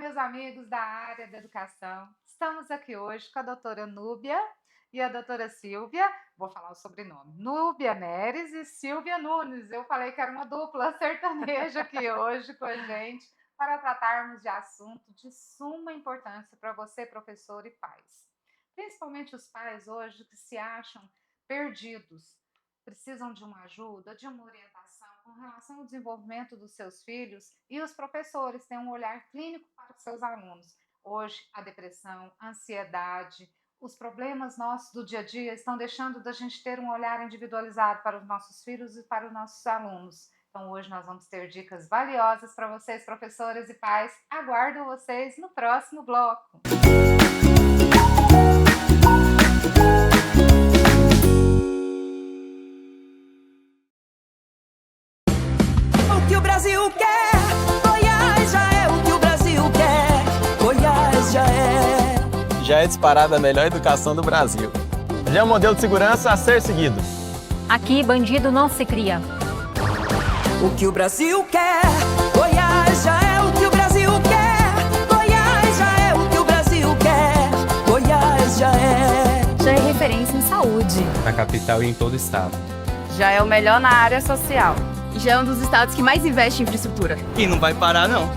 meus amigos da área da educação. Estamos aqui hoje com a doutora Núbia e a doutora Silvia. Vou falar o sobrenome. Núbia Neres e Silvia Nunes. Eu falei que era uma dupla sertaneja aqui hoje com a gente para tratarmos de assunto de suma importância para você, professor e pais. Principalmente os pais hoje que se acham perdidos, precisam de uma ajuda, de uma orientação com relação ao desenvolvimento dos seus filhos, e os professores têm um olhar clínico para os seus alunos. Hoje, a depressão, a ansiedade, os problemas nossos do dia a dia estão deixando da gente ter um olhar individualizado para os nossos filhos e para os nossos alunos. Então, hoje nós vamos ter dicas valiosas para vocês, professores e pais. Aguardo vocês no próximo bloco. O que o Brasil quer, Goiás já é o que o Brasil quer, Goiás já é. Já é disparada a melhor educação do Brasil. Já é um modelo de segurança a ser seguido. Aqui, bandido não se cria. O que o Brasil quer, Goiás já é o que o Brasil quer, Goiás já é o que o Brasil quer, Goiás já é. Já é referência em saúde. Na capital e em todo o estado. Já é o melhor na área social. E já é um dos estados que mais investe em infraestrutura. E não vai parar, não.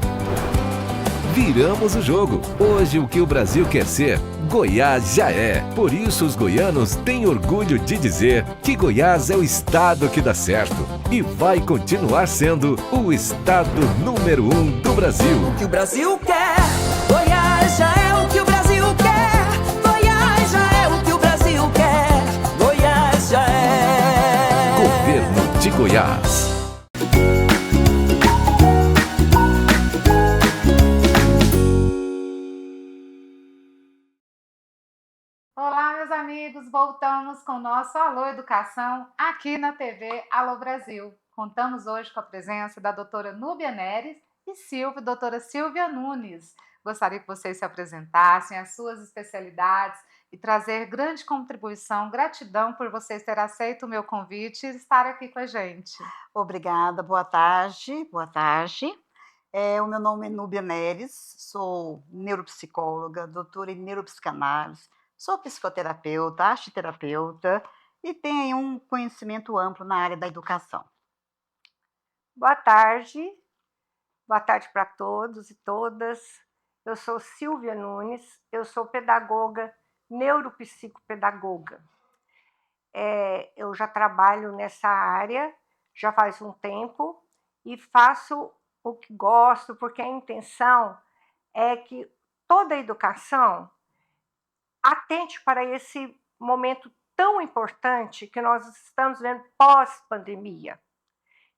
Viramos o jogo. Hoje o que o Brasil quer ser, Goiás já é. Por isso os goianos têm orgulho de dizer que Goiás é o estado que dá certo e vai continuar sendo o estado número 1 do Brasil. O que o Brasil quer, Goiás já é o que o Brasil quer, Goiás já é o que o Brasil quer, Goiás já é. Governo de Goiás. Olá, meus amigos, voltamos com o nosso Alô Educação aqui na TV Alô Brasil. Contamos hoje com a presença da doutora Núbia Neres e doutora Silvia Nunes. Gostaria que vocês se apresentassem, as suas especialidades e trazer grande contribuição. Gratidão por vocês terem aceito o meu convite e estar aqui com a gente. Obrigada, boa tarde, boa tarde. O meu nome é Núbia Neres, sou neuropsicóloga, doutora em neuropsicanálise, sou psicoterapeuta, arteterapeuta e tenho um conhecimento amplo na área da educação. Boa tarde para todos e todas. Eu sou Silvia Nunes, eu sou pedagoga, neuropsicopedagoga. Eu já trabalho nessa área já faz um tempo e faço o que gosto, porque a intenção é que toda a educação atente para esse momento tão importante que nós estamos vendo pós-pandemia.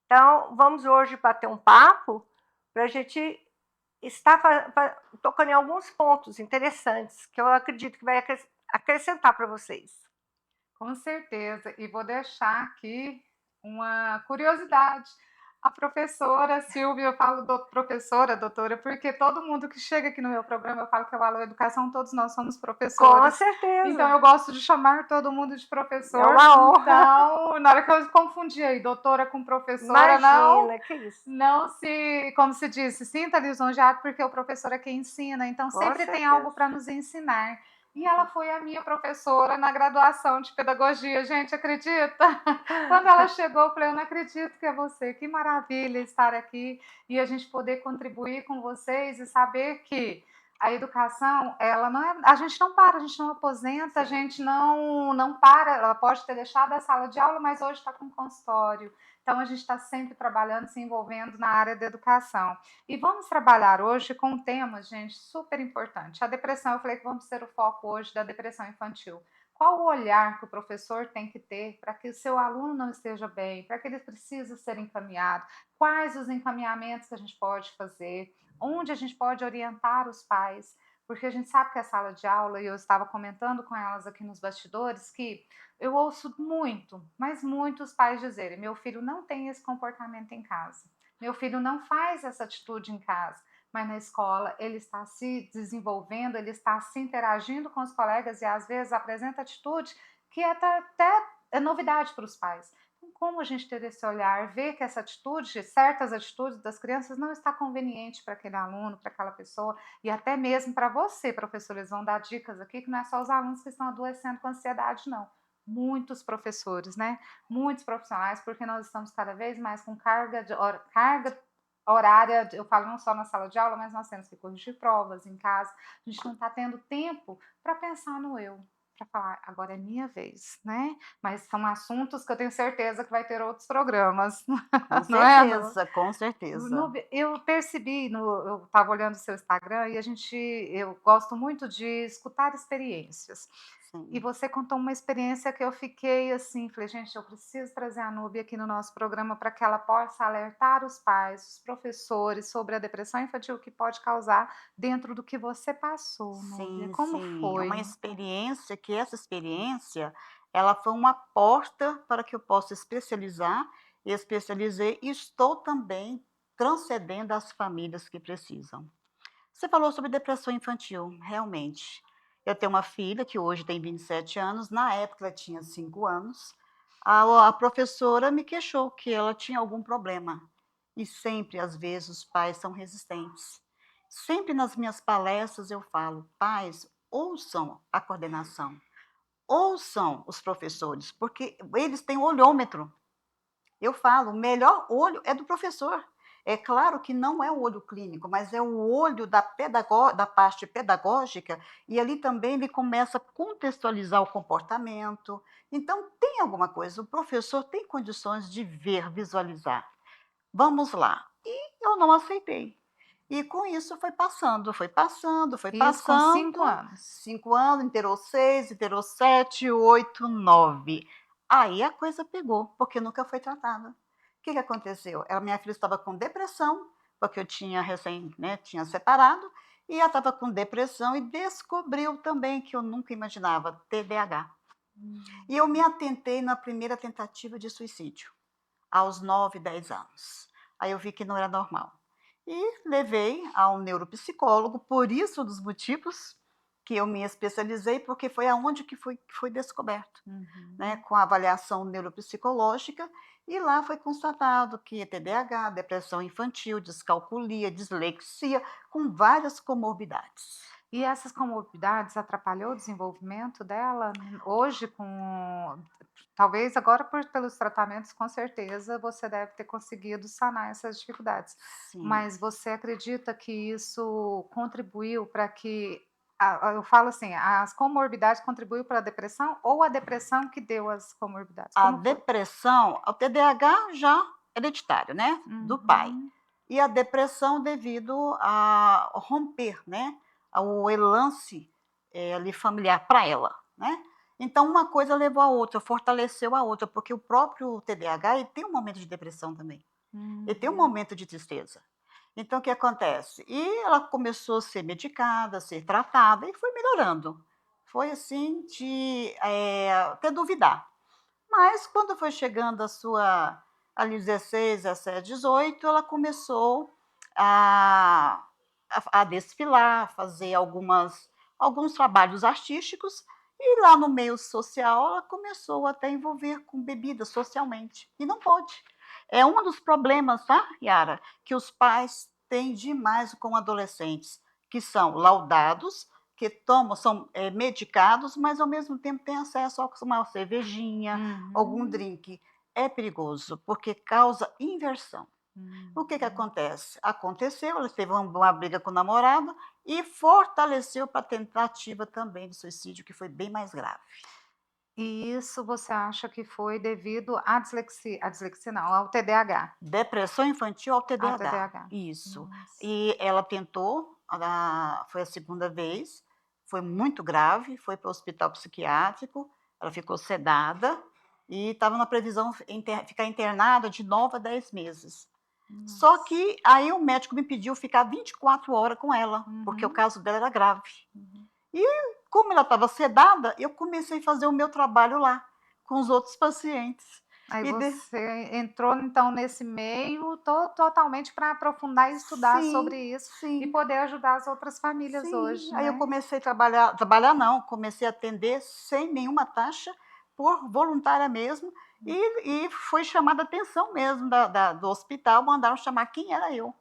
Então, vamos hoje bater um papo para a gente estar tocando em alguns pontos interessantes que eu acredito que vai acrescentar para vocês. Com certeza, e vou deixar aqui uma curiosidade. A professora Silvia, eu falo professora, doutora, porque todo mundo que chega aqui no meu programa, eu falo que é o Alô Educação, todos nós somos professores. Com certeza. Então, eu gosto de chamar todo mundo de professor. É uma honra. Então, na hora que eu confundi aí, doutora com professora, Imagina, que isso. não se, como se disse, sinta lisonjeado, porque o professor é quem ensina, então sempre tem algo para nos ensinar. E ela foi a minha professora na graduação de pedagogia, gente, acredita? Quando ela chegou, eu falei, eu não acredito que é você, que maravilha estar aqui e a gente poder contribuir com vocês e saber que a educação, ela não é, a gente não para, a gente não aposenta, a gente não para, ela pode ter deixado a sala de aula, mas hoje está com consultório. Então, a gente está sempre trabalhando, se envolvendo na área da educação. E vamos trabalhar hoje com um tema, gente, super importante. A depressão, eu falei que vamos ter o foco hoje da depressão infantil. Qual o olhar que o professor tem que ter para que o seu aluno não esteja bem, para que ele precisa ser encaminhado? Quais os encaminhamentos que a gente pode fazer? Onde a gente pode orientar os pais? Porque a gente sabe que a sala de aula, e eu estava comentando com elas aqui nos bastidores, que eu ouço muito, mas muitos pais dizerem, meu filho não tem esse comportamento em casa, meu filho não faz essa atitude em casa, mas na escola ele está se desenvolvendo, ele está se interagindo com os colegas e às vezes apresenta atitude que até é novidade para os pais. Então, como a gente ter esse olhar, ver que essa atitude, certas atitudes das crianças não está conveniente para aquele aluno, para aquela pessoa, e até mesmo para você, professor, eles vão dar dicas aqui que não é só os alunos que estão adoecendo com ansiedade, não. Muitos professores, né? Muitos profissionais, porque nós estamos cada vez mais com carga horária, eu falo não só na sala de aula, mas nós temos que corrigir provas em casa. A gente não está tendo tempo para pensar no eu, para falar, agora é minha vez, né? Mas são assuntos que eu tenho certeza que vai ter outros programas, Com não é? certeza, com certeza. Eu percebi, eu estava olhando o seu Instagram e eu gosto muito de escutar experiências. E Sim. você contou uma experiência que eu fiquei assim, falei, gente, eu preciso trazer a Núbia aqui no nosso programa para que ela possa alertar os pais, os professores sobre a depressão infantil que pode causar dentro do que você passou, Núbia. Sim, Como sim, é uma foi? experiência que essa experiência, ela foi uma porta para que eu possa especializar, e especializei e estou também transcendendo as famílias que precisam. Você falou sobre depressão infantil, realmente. Eu tenho uma filha que hoje tem 27 anos, na época ela tinha 5 anos. A professora me queixou que ela tinha algum problema. E sempre, às vezes, os pais são resistentes. Sempre nas minhas palestras eu falo, pais, ouçam a coordenação, ouçam os professores, porque eles têm olhômetro. Eu falo, o melhor olho é do professor. É claro que não é o olho clínico, mas é o olho da parte pedagógica, e ali também ele começa a contextualizar o comportamento. Então, tem alguma coisa, o professor tem condições de ver, visualizar. Vamos lá. E eu não aceitei. E com isso foi passando, foi passando, foi Isso com 5 passando. anos. 5 anos, inteirou 6, inteirou 7, 8, 9. Aí a coisa pegou, porque nunca foi tratada. O que aconteceu? Minha filha estava com depressão, porque eu tinha tinha separado, e ela estava com depressão e descobriu também, que eu nunca imaginava, TDAH. E eu me atentei na primeira tentativa de suicídio, aos 9, 10 anos. Aí eu vi que não era normal. E levei a um neuropsicólogo, por isso dos motivos que eu me especializei, porque foi aonde que foi descoberto, né, com a avaliação neuropsicológica, e lá foi constatado que é TDAH, depressão infantil, descalculia, dislexia, com várias comorbidades. E essas comorbidades atrapalhou o desenvolvimento dela? Hoje, talvez agora pelos tratamentos, com certeza você deve ter conseguido sanar essas dificuldades. Sim. Mas você acredita que isso contribuiu para que, eu falo assim, as comorbidades contribuíram para a depressão ou a depressão que deu as comorbidades? A Como foi? depressão, o TDAH já hereditário, né, do pai. E a depressão devido a romper, né, o elance ali familiar para ela, né? Então uma coisa levou a outra, fortaleceu a outra, porque o próprio TDAH ele tem um momento de depressão também. Ele tem um momento de tristeza. Então o que acontece? E ela começou a ser medicada, a ser tratada e foi melhorando. Foi assim de até duvidar. Mas quando foi chegando ali 16, 17, 18, ela começou a desfilar, fazer alguns trabalhos artísticos, e lá no meio social ela começou até a envolver com bebida socialmente. E não pode. É um dos problemas, tá, Yara, que os pais têm demais com adolescentes, que são laudados, que são medicados, mas ao mesmo tempo têm acesso a uma cervejinha, algum drink. É perigoso, porque causa inversão. O que acontece? Aconteceu, ela teve uma briga com o namorado e fortaleceu para a tentativa também de suicídio, que foi bem mais grave. E isso você acha que foi devido à dislexia não, ao TDAH? Depressão infantil ao Ao TDAH. TDAH. Isso. Nossa. E ela tentou, foi a segunda vez, foi muito grave, foi para o hospital psiquiátrico, ela ficou sedada e estava na previsão ficar internada de 9 a 10 meses. Só que aí o médico me pediu ficar 24 horas com ela, porque o caso dela era grave. E como ela estava sedada, eu comecei a fazer o meu trabalho lá, com os outros pacientes. Aí você entrou, então, nesse meio totalmente para aprofundar e estudar sobre isso e poder ajudar as outras famílias hoje, Aí eu né? comecei a comecei a atender sem nenhuma taxa, por voluntária mesmo, e foi chamada a atenção mesmo do hospital, mandaram chamar quem era eu.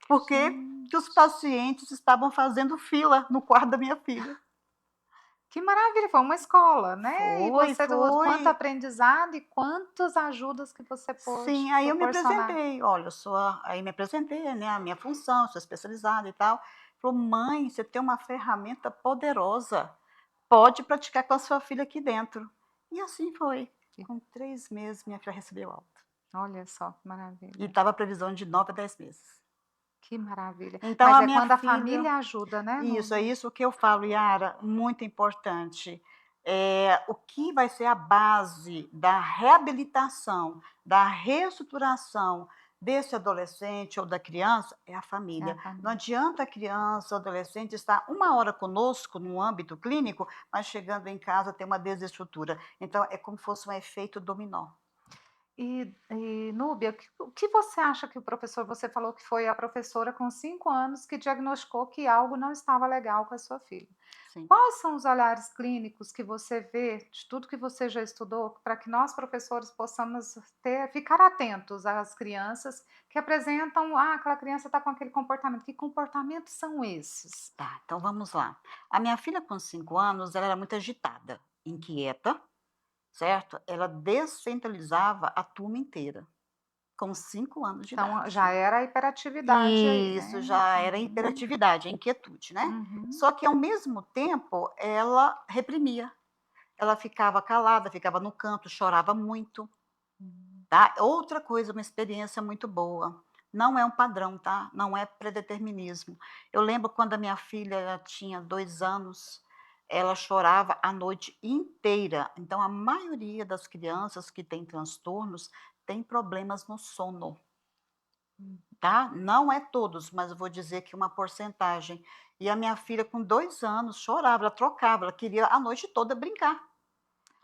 Porque que os pacientes estavam fazendo fila no quarto da minha filha. Que maravilha, foi uma escola, né? E Foi, você, quanto aprendizado e quantas ajudas que você pôde Sim, aí eu me proporcionar. apresentei, olha, aí me apresentei, né, a minha função, sou especializada e tal. Falou, mãe, você tem uma ferramenta poderosa, pode praticar com a sua filha aqui dentro. E assim foi. Com 3 meses, minha filha recebeu alta. Olha só, que maravilha. E estava a previsão de 9 a 10 meses. Que maravilha. Então, Mas a minha quando a filha... família ajuda, né? Isso, é isso que eu falo, Yara, muito importante. O que vai ser a base da reabilitação, da reestruturação desse adolescente ou da criança é a família. Não adianta a criança ou adolescente estar 1 hora conosco no âmbito clínico, mas chegando em casa ter uma desestrutura. Então, é como se fosse um efeito dominó. E Núbia, o que você acha que o professor, você falou que foi a professora com 5 anos que diagnosticou que algo não estava legal com a sua filha. Sim. Quais são os olhares clínicos que você vê, de tudo que você já estudou, para que nós, professores, possamos ficar atentos às crianças que apresentam, aquela criança está com aquele comportamento. Que comportamentos são esses? Tá, então vamos lá. A minha filha com 5 anos, ela era muito agitada, inquieta, certo? Ela descentralizava a turma inteira, com 5 anos de idade. Então, já era a hiperatividade aí, Isso, né? já era a hiperatividade, a inquietude, né? Só que, ao mesmo tempo, ela reprimia. Ela ficava calada, ficava no canto, chorava muito. Tá? Outra coisa, uma experiência muito boa. Não é um padrão, tá? Não é predeterminismo. Eu lembro quando a minha filha tinha 2 anos, ela chorava a noite inteira. Então, a maioria das crianças que têm transtornos tem problemas no sono. Tá? Não é todos, mas eu vou dizer que uma porcentagem. E a minha filha, com 2 anos, chorava, ela trocava, ela queria a noite toda brincar.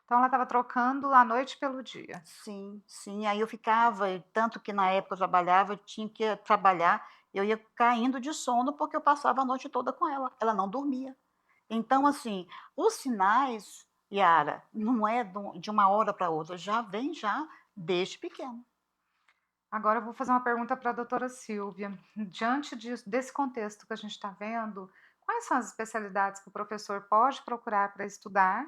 Então, ela estava trocando a noite pelo dia. Sim, sim. Aí eu ficava, tanto que na época eu trabalhava, eu tinha que trabalhar, eu ia caindo de sono porque eu passava a noite toda com ela. Ela não dormia. Então, assim, os sinais, Yara, não é de uma hora para outra, já vem desde pequeno. Agora eu vou fazer uma pergunta para a doutora Silvia. Diante desse contexto que a gente está vendo, quais são as especialidades que o professor pode procurar para estudar,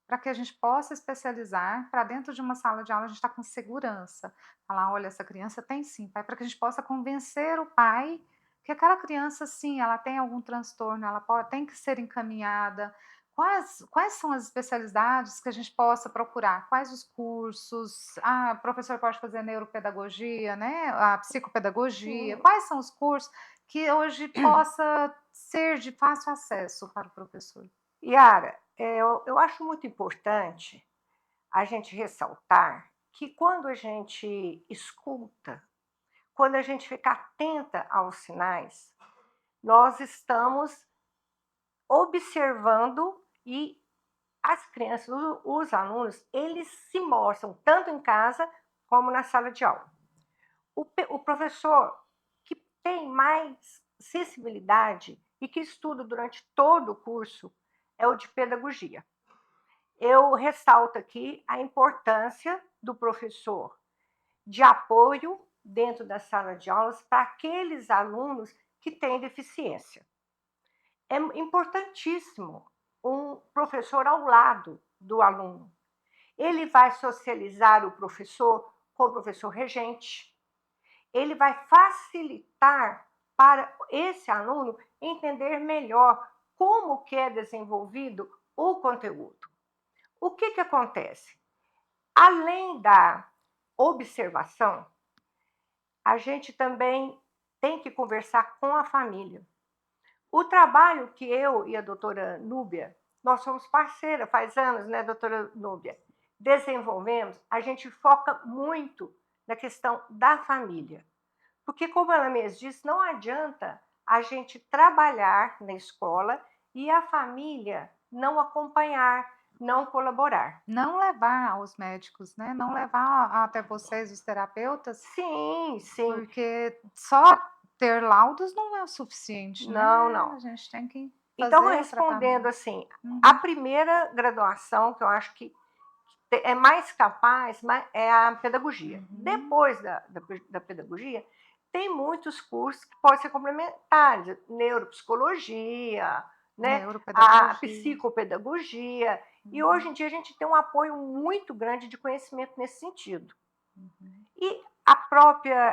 para que a gente possa especializar, para dentro de uma sala de aula a gente está com segurança. Falar, olha, essa criança tem sim, pai, para que a gente possa convencer o pai que aquela criança, sim, ela tem algum transtorno, ela tem que ser encaminhada. Quais são as especialidades que a gente possa procurar? Quais os cursos? O professor pode fazer neuropedagogia, né? A psicopedagogia. Quais são os cursos que hoje possa ser de fácil acesso para o professor? Yara, eu acho muito importante a gente ressaltar que quando a gente escuta, quando a gente fica atenta aos sinais, nós estamos observando e as crianças, os alunos, eles se mostram tanto em casa como na sala de aula. O professor que tem mais sensibilidade e que estuda durante todo o curso é o de pedagogia. Eu ressalto aqui a importância do professor de apoio dentro da sala de aulas para aqueles alunos que têm deficiência. É importantíssimo um professor ao lado do aluno. Ele vai socializar o professor com o professor regente. Ele vai facilitar para esse aluno entender melhor como que é desenvolvido o conteúdo. O que acontece? Além da observação, a gente também tem que conversar com a família. O trabalho que eu e a doutora Núbia, nós somos parceiras, faz anos, né, doutora Núbia, desenvolvemos, a gente foca muito na questão da família. Porque, como ela mesma disse, não adianta a gente trabalhar na escola e a família não acompanhar, não colaborar. Não levar aos médicos, né? Não levar até vocês, os terapeutas. Sim, sim. Porque só ter laudos não é o suficiente, não, né? Não. A gente tem que fazer Então, respondendo assim, a primeira graduação que eu acho que é mais capaz, é a pedagogia. Depois da pedagogia, tem muitos cursos que podem ser complementares, neuropsicologia, né? A psicopedagogia. E hoje em dia a gente tem um apoio muito grande de conhecimento nesse sentido. E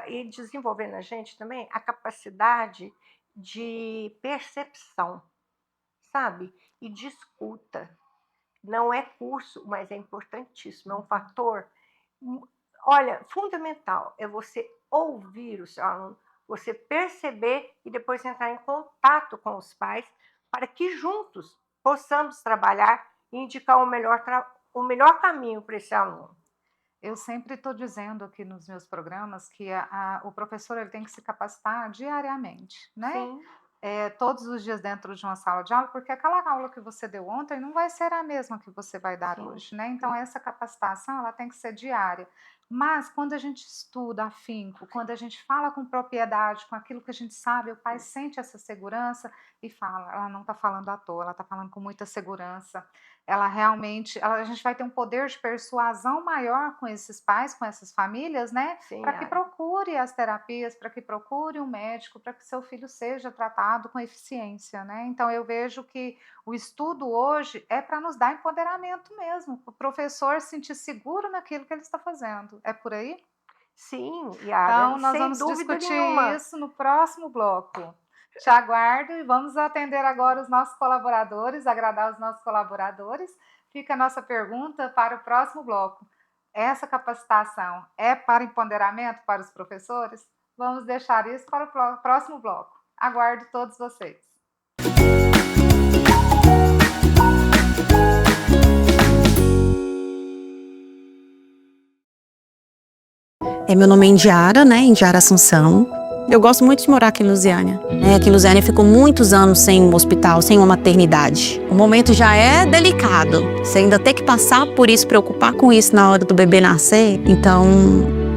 e desenvolver na gente também a capacidade de percepção, sabe? E de escuta. Não é curso, mas é importantíssimo, é um fator, olha, fundamental, é você ouvir o seu aluno, você perceber e depois entrar em contato com os pais para que juntos possamos trabalhar e indicar o melhor caminho para esse aluno. Eu sempre estou dizendo aqui nos meus programas que o professor ele tem que se capacitar diariamente, né? Sim. Todos os dias dentro de uma sala de aula, porque aquela aula que você deu ontem não vai ser a mesma que você vai dar hoje, né? Então, essa capacitação ela tem que ser diária. Mas, quando a gente estuda afinco, quando a gente fala com propriedade, com aquilo que a gente sabe, o pai sente essa segurança e fala, ela não está falando à toa, ela está falando com muita segurança. Ela realmente, a gente vai ter um poder de persuasão maior com esses pais, com essas famílias, né? Para que procure as terapias, para que procure um médico, para que seu filho seja tratado com eficiência, né? Então eu vejo que o estudo hoje é para nos dar empoderamento mesmo, o professor se sentir seguro naquilo que ele está fazendo. É por aí? Sim, Yara, então nós sem vamos dúvida discutir nenhuma. isso no próximo bloco. Te aguardo e vamos atender agora os nossos colaboradores, agradar os nossos colaboradores. Fica a nossa pergunta para o próximo bloco. Essa capacitação é para empoderamento para os professores? Vamos deixar isso para o próximo bloco. Aguardo todos vocês. Meu nome é Indiara, né? Indiara Assunção. Eu gosto muito de morar aqui em Lusiânia. Aqui em Lusiânia ficou muitos anos sem um hospital, sem uma maternidade. O momento já é delicado. Você ainda tem que passar por isso, preocupar com isso na hora do bebê nascer. Então,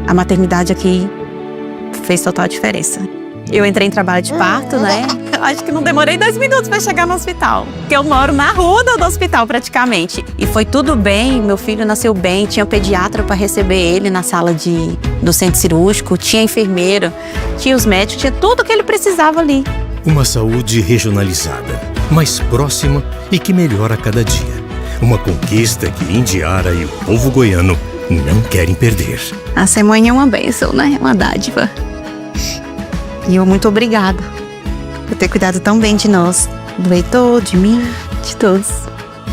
a maternidade aqui fez total diferença. Eu entrei em trabalho de parto, né? Acho que não demorei 2 minutos para chegar no hospital. Porque eu moro na rua do hospital praticamente. E foi tudo bem, meu filho nasceu bem, tinha pediatra para receber ele na sala do centro cirúrgico, tinha enfermeira, tinha os médicos, tinha tudo que ele precisava ali. Uma saúde regionalizada, mais próxima e que melhora a cada dia. Uma conquista que Indiara e o povo goiano não querem perder. A ser mãe é uma bênção, né? Uma dádiva. E eu muito obrigada por ter cuidado tão bem de nós, do Heitor, de mim, de todos.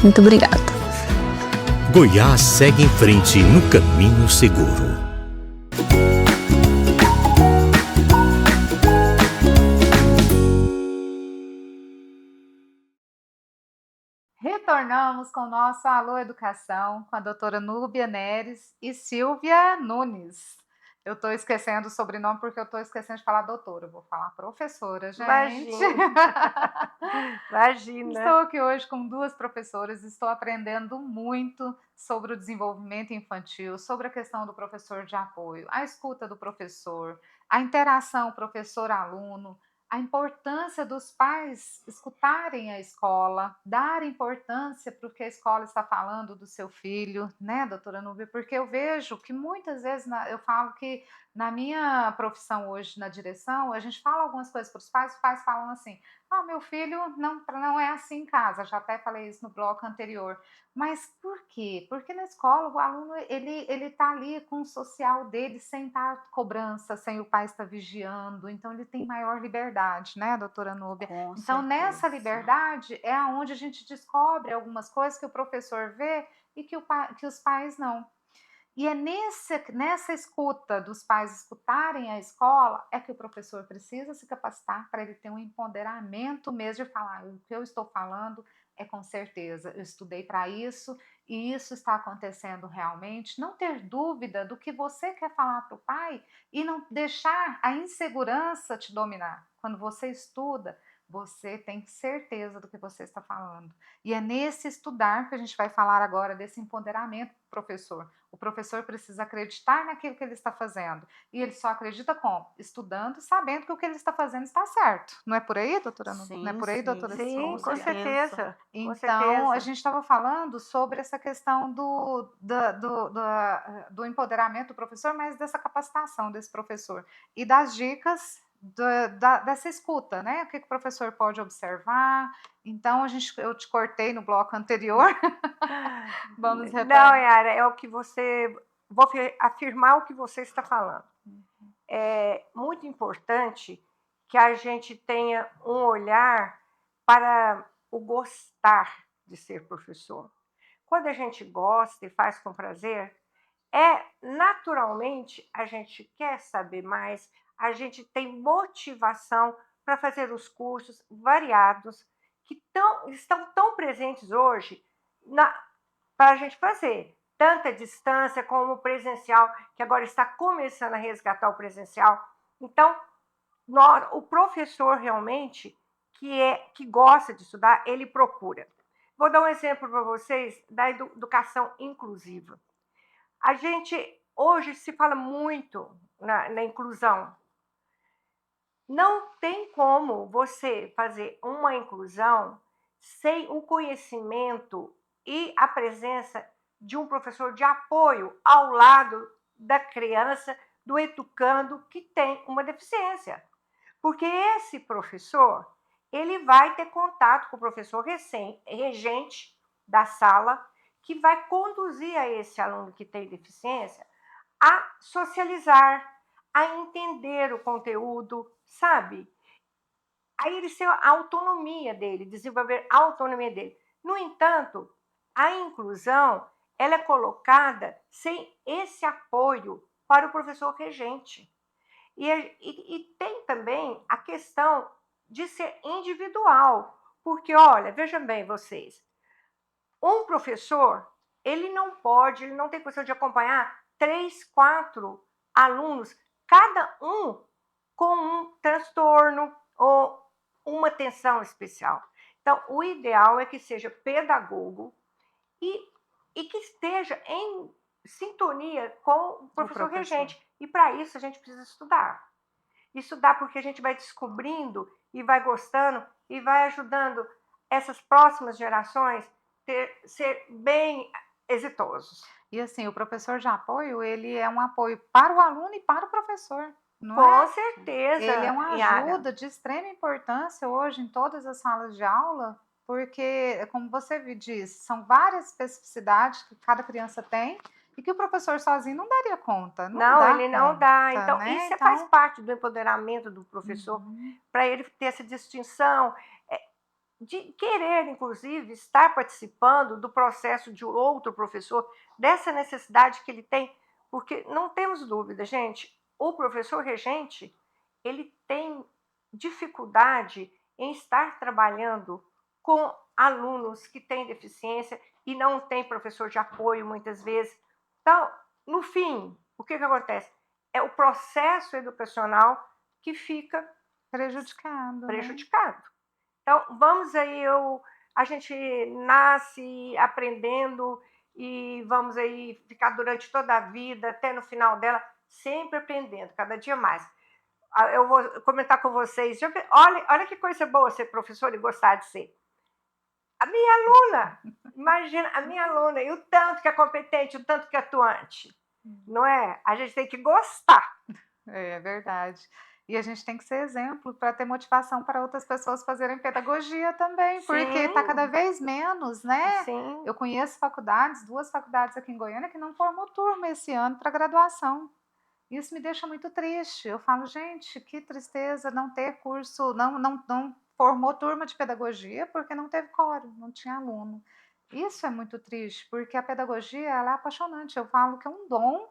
Muito obrigada. Goiás segue em frente no caminho seguro. Retornamos com o nosso Alô Educação, com a doutora Núbia Neres e Silvia Nunes. Eu estou esquecendo o sobrenome porque eu estou esquecendo de falar doutora. Eu vou falar professora, gente. Imagina. Estou aqui hoje com 2 professoras, estou aprendendo muito sobre o desenvolvimento infantil, sobre a questão do professor de apoio, a escuta do professor, a interação professor-aluno, a importância dos pais escutarem a escola, dar importância para o que a escola está falando do seu filho, né, doutora Núbia? Porque eu vejo que muitas vezes, eu falo que na minha profissão hoje na direção, a gente fala algumas coisas para os pais falam assim, meu filho não é assim em casa, já até falei isso no bloco anterior. Mas por quê? Porque na escola o aluno ele está ali com o social dele sem estar cobrança, sem o pai estar vigiando, então ele tem maior liberdade, né, doutora Núbia? Então nessa liberdade é onde a gente descobre algumas coisas que o professor vê e que os pais não. E é nessa escuta dos pais escutarem a escola é que o professor precisa se capacitar para ele ter um empoderamento mesmo de falar, o que eu estou falando é com certeza, eu estudei para isso e isso está acontecendo realmente. Não ter dúvida do que você quer falar para o pai e não deixar a insegurança te dominar. Quando você estuda, você tem certeza do que você está falando. E é nesse estudar que a gente vai falar agora desse empoderamento do professor. O professor precisa acreditar naquilo que ele está fazendo. E ele só acredita como? Estudando e sabendo que o que ele está fazendo está certo. Não é por aí, doutora? Não é por aí, doutora? Sim, com Silvia? certeza. Então, com certeza. a gente estava falando sobre essa questão do empoderamento do professor, mas dessa capacitação desse professor. E das dicas dessa escuta, né? O que o professor pode observar. Então, eu te cortei no bloco anterior. Vamos retomar. Não, Yara, é o que você... Vou afirmar o que você está falando. É muito importante que a gente tenha um olhar para o gostar de ser professor. Quando a gente gosta e faz com prazer, naturalmente a gente quer saber mais, a gente tem motivação para fazer os cursos variados que estão tão presentes hoje para a gente fazer, tanto a distância como o presencial, que agora está começando a resgatar o presencial. Então, o professor realmente que gosta de estudar, ele procura. Vou dar um exemplo para vocês da educação inclusiva. A gente hoje se fala muito na inclusão. Não tem como você fazer uma inclusão sem o conhecimento e a presença de um professor de apoio ao lado da criança, do educando que tem uma deficiência. Porque esse professor, ele vai ter contato com o professor regente da sala, que vai conduzir a esse aluno que tem deficiência a socializar, a entender o conteúdo, sabe? Aí ele tem a autonomia dele, desenvolver a autonomia dele. No entanto, a inclusão, ela é colocada sem esse apoio para o professor regente. E tem também a questão de ser individual, porque, olha, vejam bem vocês, um professor, ele não tem condição de acompanhar 3, 4 alunos, cada um com um transtorno ou uma atenção especial. Então, o ideal é que seja pedagogo e que esteja em sintonia com o professor regente. E para isso a gente precisa estudar. Estudar porque a gente vai descobrindo e vai gostando e vai ajudando essas próximas gerações ser bem exitosos. E assim, o professor de apoio, ele é um apoio para o aluno e para o professor. Com certeza. Ele é uma ajuda de extrema importância hoje em todas as salas de aula, porque, como você disse, são várias especificidades que cada criança tem e que o professor sozinho não daria conta. Ele não dá. Então, né? Isso faz parte do empoderamento do professor, para ele ter essa distinção, de querer, inclusive, estar participando do processo de outro professor, dessa necessidade que ele tem, porque não temos dúvida, gente, o professor regente, ele tem dificuldade em estar trabalhando com alunos que têm deficiência e não tem professor de apoio, muitas vezes. Então, no fim, o que acontece? É o processo educacional que fica prejudicado. Então, vamos aí, a gente nasce aprendendo e vamos aí ficar durante toda a vida, até no final dela, sempre aprendendo, cada dia mais. Eu vou comentar com vocês, olha que coisa boa ser professor e gostar de ser. A minha aluna, imagina, a minha aluna, e o tanto que é competente, o tanto que é atuante, não é? A gente tem que gostar. É verdade. E a gente tem que ser exemplo para ter motivação para outras pessoas fazerem pedagogia também, porque está cada vez menos, né? Sim. Eu conheço faculdades, 2 faculdades aqui em Goiânia, que não formou turma esse ano para graduação. Isso me deixa muito triste. Eu falo, gente, que tristeza não ter curso, não formou turma de pedagogia porque não teve quórum, não tinha aluno. Isso é muito triste, porque a pedagogia ela é apaixonante. Eu falo que é um dom,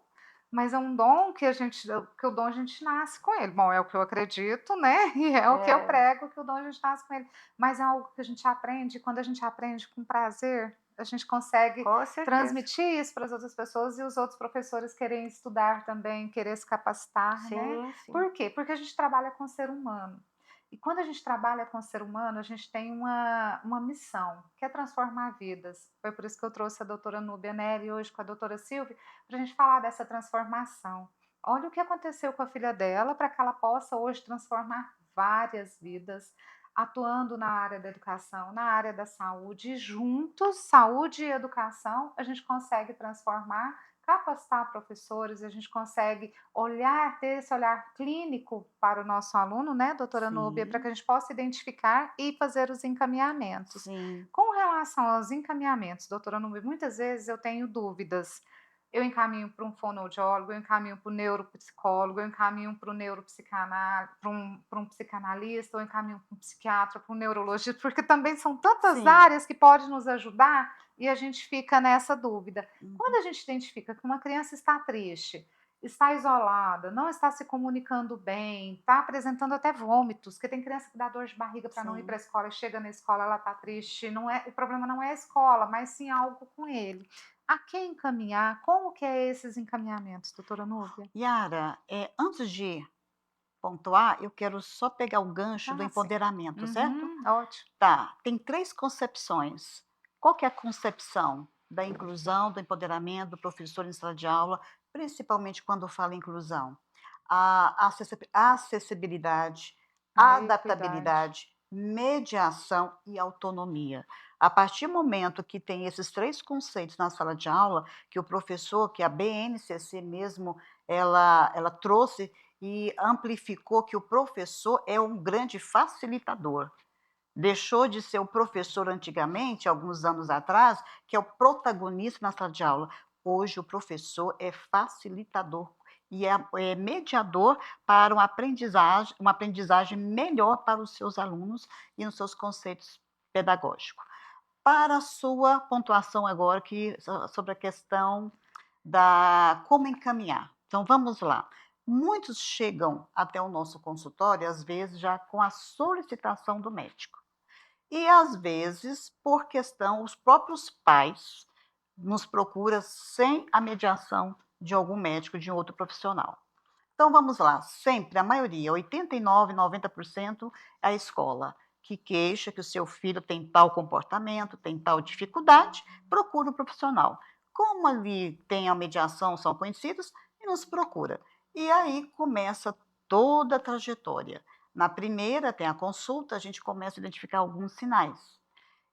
mas é um dom que o dom a gente nasce com ele. Bom, é o que eu acredito, né? E é o que eu prego, que o dom a gente nasce com ele. Mas é algo que a gente aprende, quando a gente aprende com prazer, a gente consegue transmitir isso para as outras pessoas e os outros professores querem estudar também, querer se capacitar, né? Sim. Por quê? Porque a gente trabalha com o ser humano. E quando a gente trabalha com o ser humano, a gente tem uma missão, que é transformar vidas. Foi por isso que eu trouxe a doutora Núbia Neri hoje com a doutora Silvia, para a gente falar dessa transformação. Olha o que aconteceu com a filha dela, para que ela possa hoje transformar várias vidas, atuando na área da educação, na área da saúde, e juntos, saúde e educação, a gente consegue transformar, capacitar professores, a gente consegue olhar, ter esse olhar clínico para o nosso aluno, né, doutora Núbia, para que a gente possa identificar e fazer os encaminhamentos. Sim. Com relação aos encaminhamentos, doutora Núbia, muitas vezes eu tenho dúvidas. Eu encaminho para um fonoaudiólogo, eu encaminho para o neuropsicólogo, eu encaminho para um psicanalista, eu encaminho para um psiquiatra, para um neurologista, porque também são tantas áreas que podem nos ajudar e a gente fica nessa dúvida. Quando a gente identifica que uma criança está triste, está isolada, não está se comunicando bem, está apresentando até vômitos, porque tem criança que dá dor de barriga para não ir para a escola, e chega na escola, ela está triste, o problema não é a escola, mas sim algo com ele. A quem encaminhar? Como que é esses encaminhamentos, doutora Núbia? Yara, antes de pontuar, eu quero só pegar o gancho do empoderamento, certo? Ótimo. Tá, tem 3 concepções. Qual que é a concepção da inclusão, do empoderamento do professor em sala de aula, principalmente quando fala em inclusão? A acessibilidade, a adaptabilidade, mediação e autonomia. A partir do momento que tem esses 3 conceitos na sala de aula, que o professor, que a BNCC mesmo, ela trouxe e amplificou que o professor é um grande facilitador. Deixou de ser o professor antigamente, alguns anos atrás, que é o protagonista na sala de aula. Hoje o professor é facilitador e é mediador para uma aprendizagem melhor para os seus alunos e nos seus conceitos pedagógicos. Para a sua pontuação agora sobre a questão da como encaminhar. Então vamos lá. Muitos chegam até o nosso consultório, às vezes, já com a solicitação do médico. E, às vezes, por questão, os próprios pais nos procuram sem a mediação de algum médico, de outro profissional. Então, vamos lá. Sempre, a maioria, 89%, 90% é a escola que queixa que o seu filho tem tal comportamento, tem tal dificuldade, procura um profissional. Como ali tem a mediação, são conhecidos, e nos procura. E aí começa toda a trajetória. Na primeira, tem a consulta, a gente começa a identificar alguns sinais.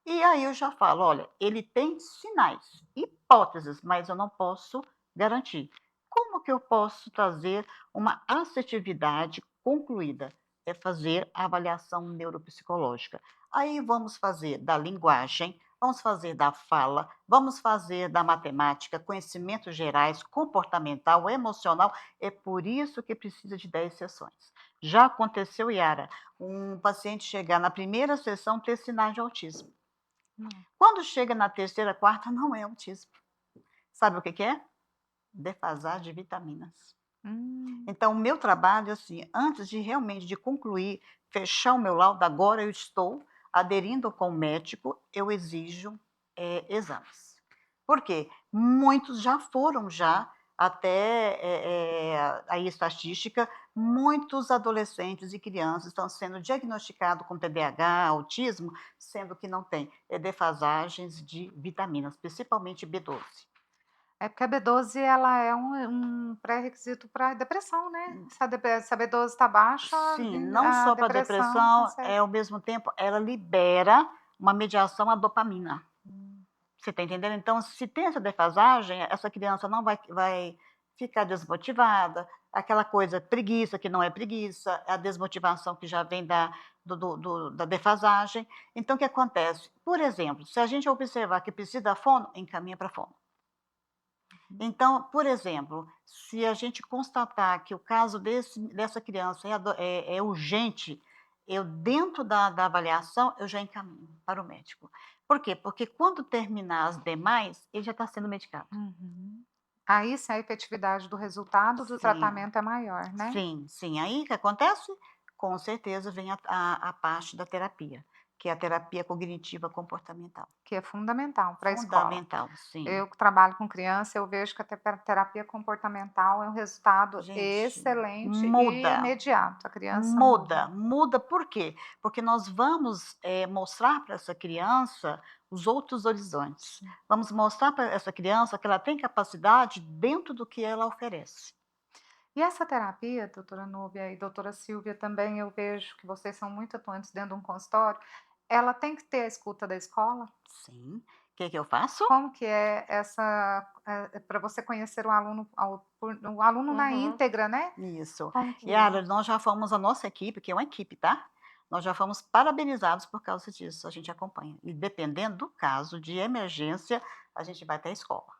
E aí eu já falo, olha, ele tem sinais, hipóteses, mas eu não posso garantir. Como que eu posso trazer uma assertividade concluída? É fazer a avaliação neuropsicológica. Aí vamos fazer da linguagem, vamos fazer da fala, vamos fazer da matemática, conhecimentos gerais, comportamental, emocional. É por isso que precisa de 10 sessões. Já aconteceu, Yara, um paciente chegar na primeira sessão ter sinais de autismo. Quando chega na terceira, quarta, não é autismo. Sabe o que é? Defasagem de vitaminas. Então, o meu trabalho, assim, antes de realmente de concluir, fechar o meu laudo, agora eu estou aderindo com o médico, eu exijo exames. Por quê? Muitos já foram até a estatística, muitos adolescentes e crianças estão sendo diagnosticados com TDAH, autismo, sendo que não tem defasagens de vitaminas, principalmente B12. É porque a B12 ela é um pré-requisito para depressão, né? Se a B12 está baixa, sim, não só para depressão, ao mesmo tempo ela libera uma mediação à dopamina. Você está entendendo? Então, se tem essa defasagem, essa criança não vai ficar desmotivada, aquela coisa preguiça que não é preguiça, a desmotivação que já vem da defasagem. Então, o que acontece? Por exemplo, se a gente observar que precisa da fono, encaminha para fono. Então, por exemplo, se a gente constatar que o caso dessa criança é urgente, eu dentro da avaliação, eu já encaminho para o médico. Por quê? Porque quando terminar as demais, ele já está sendo medicado. Aí sim a efetividade do resultado do tratamento é maior, né? Sim, sim. Aí o que acontece? Com certeza vem a parte da terapia, que é a terapia cognitiva comportamental. Que é fundamental para a escola. Fundamental, sim. Eu que trabalho com criança, eu vejo que a terapia comportamental é um resultado Gente, excelente e muda. imediato. A criança Muda. Por quê? Porque nós vamos mostrar para essa criança os outros horizontes. Vamos mostrar para essa criança que ela tem capacidade dentro do que ela oferece. E essa terapia, doutora Núbia e doutora Silvia, também eu vejo que vocês são muito atuantes dentro de um consultório, ela tem que ter a escuta da escola? Sim. O que eu faço? Como que é essa, para você conhecer o aluno, o aluno na íntegra, né? Isso. Como que Yara, nós já fomos, a nossa equipe, que é uma equipe, tá? Nós já fomos parabenizados por causa disso, a gente acompanha. E dependendo do caso de emergência, a gente vai até a escola.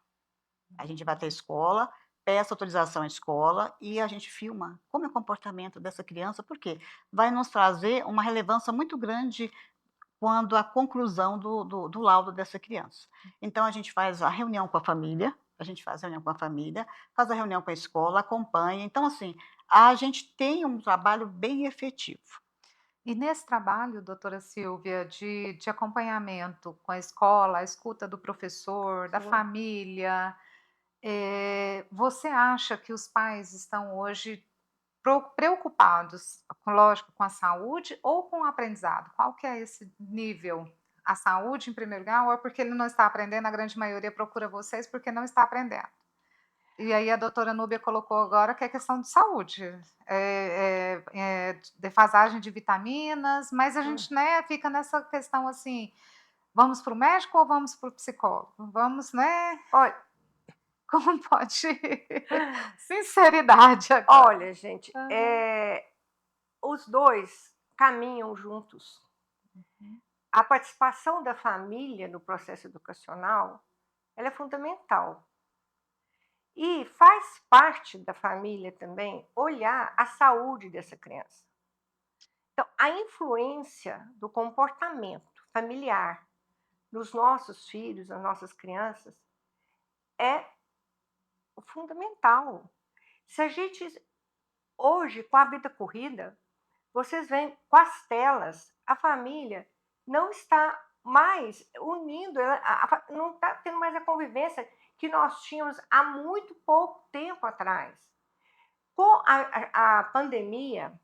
A gente vai até a escola, peça autorização à escola e a gente filma como é o comportamento dessa criança, porque vai nos trazer uma relevância muito grande quando a conclusão do laudo dessa criança. Então, a gente faz a reunião com a família, faz a reunião com a escola, acompanha. Então, assim, a gente tem um trabalho bem efetivo. E nesse trabalho, doutora Silvia, de acompanhamento com a escola, a escuta do professor, da família, você acha que os pais estão hoje preocupados, lógico, com a saúde ou com o aprendizado? Qual que é esse nível? A saúde em primeiro lugar, ou é porque ele não está aprendendo? A grande maioria procura vocês porque não está aprendendo. E aí a doutora Núbia colocou agora que é questão de saúde, defasagem de vitaminas, mas a gente, né, fica nessa questão assim, vamos para o médico ou vamos para o psicólogo? Vamos, né? Olha, como pode? Sinceridade agora. Olha, gente, os dois caminham juntos. A participação da família no processo educacional, ela é fundamental. E faz parte da família também olhar a saúde dessa criança. Então, a influência do comportamento familiar nos nossos filhos, nas nossas crianças, é fundamental. Se a gente, hoje, com a vida corrida, vocês veem com as telas, a família não está mais unindo, não está tendo mais a convivência que nós tínhamos há muito pouco tempo atrás. Com a pandemia,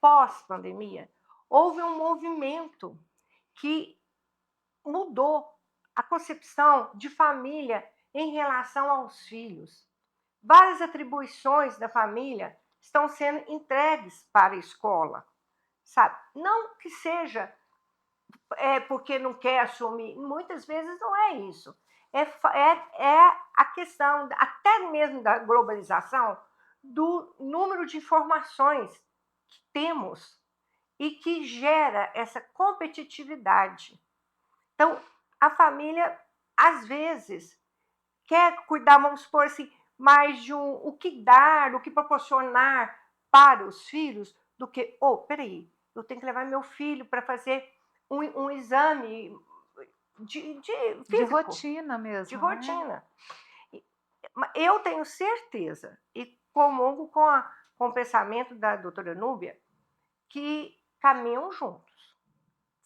pós-pandemia, houve um movimento que mudou a concepção de família em relação aos filhos. Várias atribuições da família estão sendo entregues para a escola, sabe? Não que seja porque não quer assumir, muitas vezes não é isso. É a questão, até mesmo da globalização, do número de informações que temos e que gera essa competitividade. Então, a família, às vezes, quer cuidar, vamos supor assim, mais de o que dar, o que proporcionar para os filhos, do que, peraí, eu tenho que levar meu filho para fazer um exame de rotina mesmo. De rotina. Né? Eu tenho certeza, e comungo com o pensamento da doutora Núbia, que caminham juntos.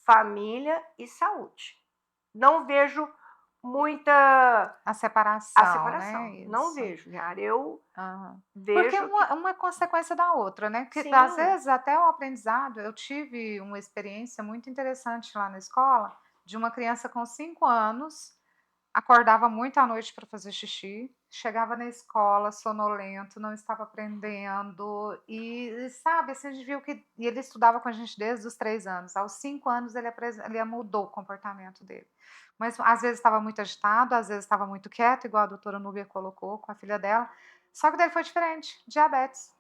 Família e saúde. Não vejo muita... A separação, né? Não vejo, Yara. Eu vejo... Porque uma é consequência da outra, né? Porque, às vezes, até o aprendizado... Eu tive uma experiência muito interessante lá na escola, de uma criança com 5 anos, acordava muito à noite para fazer xixi, chegava na escola sonolento, não estava aprendendo, e sabe, assim, a gente viu que ele estudava com a gente desde os 3 anos, aos 5 anos ele mudou o comportamento dele, mas às vezes estava muito agitado, às vezes estava muito quieto, igual a doutora Núbia colocou com a filha dela, só que dele foi diferente, diabetes.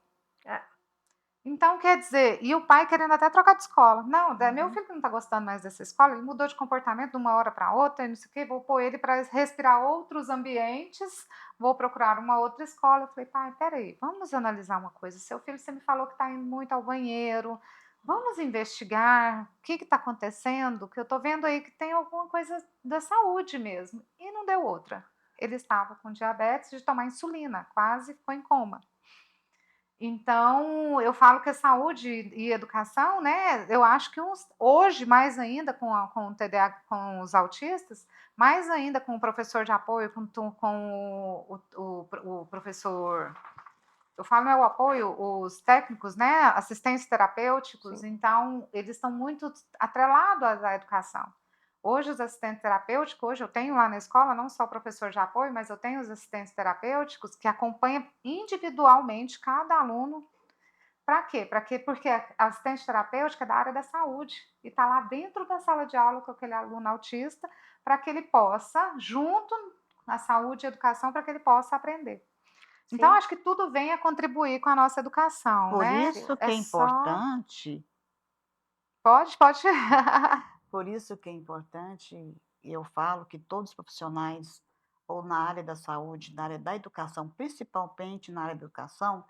Então, quer dizer, e o pai querendo até trocar de escola. Não, meu filho que não está gostando mais dessa escola, ele mudou de comportamento de uma hora para outra, e não sei o quê, vou pôr ele para respirar outros ambientes, vou procurar uma outra escola. Eu falei, pai, peraí, vamos analisar uma coisa. Seu filho, você me falou que está indo muito ao banheiro, vamos investigar o que está acontecendo, que eu estou vendo aí que tem alguma coisa da saúde mesmo. E não deu outra. Ele estava com diabetes de tomar insulina, quase ficou em coma. Então, eu falo que a saúde e educação, né, eu acho que hoje, mais ainda com o TDAH, com os autistas, mais ainda com o professor de apoio, com o professor, eu falo é o apoio, os técnicos, né, assistentes terapêuticos, então, eles estão muito atrelados à educação. Hoje, os assistentes terapêuticos, hoje eu tenho lá na escola, não só o professor de apoio, mas eu tenho os assistentes terapêuticos que acompanham individualmente cada aluno. Para quê? Porque a assistente terapêutica é da área da saúde e está lá dentro da sala de aula com aquele aluno autista para que ele possa, junto à saúde e educação, para que ele possa aprender. Então, acho que tudo vem a contribuir com a nossa educação, Por né? isso que É é só. importante, Pode. por isso que é importante, e eu falo que todos os profissionais, ou na área da saúde, na área da educação, principalmente na área da educação,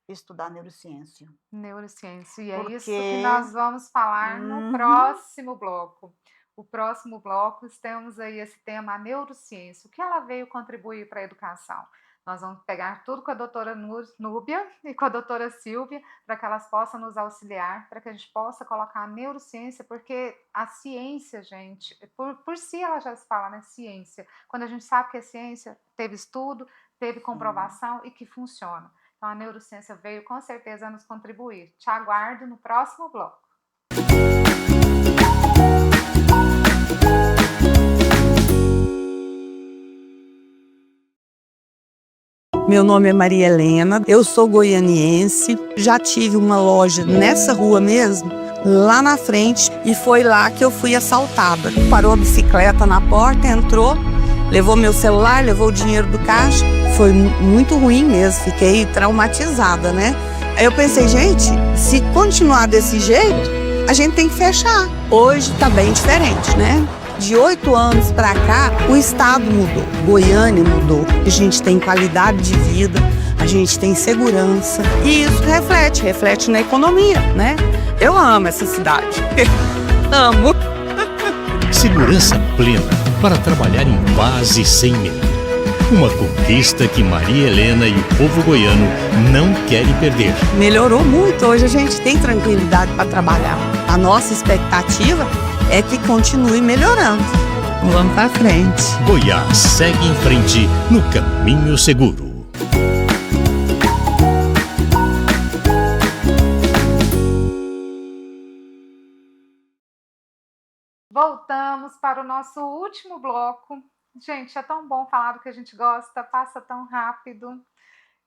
estudar neurociência. Neurociência, e é isso que Porque nós vamos falar no uhum, próximo bloco. O próximo bloco, temos aí esse tema, a neurociência, o que ela veio contribuir para a educação. Nós vamos pegar tudo com a doutora Núbia e com a doutora Silvia, para que elas possam nos auxiliar, para que a gente possa colocar a neurociência, porque a ciência, gente, por si ela já se fala, né, ciência. Quando a gente sabe que a ciência teve estudo, teve comprovação e que funciona. Então, a neurociência veio com certeza a nos contribuir. Te aguardo no próximo bloco. Meu nome é Maria Helena, eu sou goianiense, já tive uma loja nessa rua mesmo, lá na frente, e foi lá que eu fui assaltada. Parou a bicicleta na porta, entrou, levou meu celular, levou o dinheiro do caixa. Foi muito ruim mesmo, fiquei traumatizada, né? Aí eu pensei, gente, se continuar desse jeito, a gente tem que fechar. Hoje tá bem diferente, né? De 8 anos para cá, o estado mudou, Goiânia mudou. A gente tem qualidade de vida, a gente tem segurança. E isso reflete na economia, né? Eu amo essa cidade. Amo. Segurança plena para trabalhar em paz e sem medo. Uma conquista que Maria Helena e o povo goiano não querem perder. Melhorou muito, hoje a gente tem tranquilidade para trabalhar. A nossa expectativa é que continue melhorando. Vamos para frente. Goiás segue em frente no caminho seguro. Voltamos para o nosso último bloco. Gente, é tão bom falar do que a gente gosta, passa tão rápido.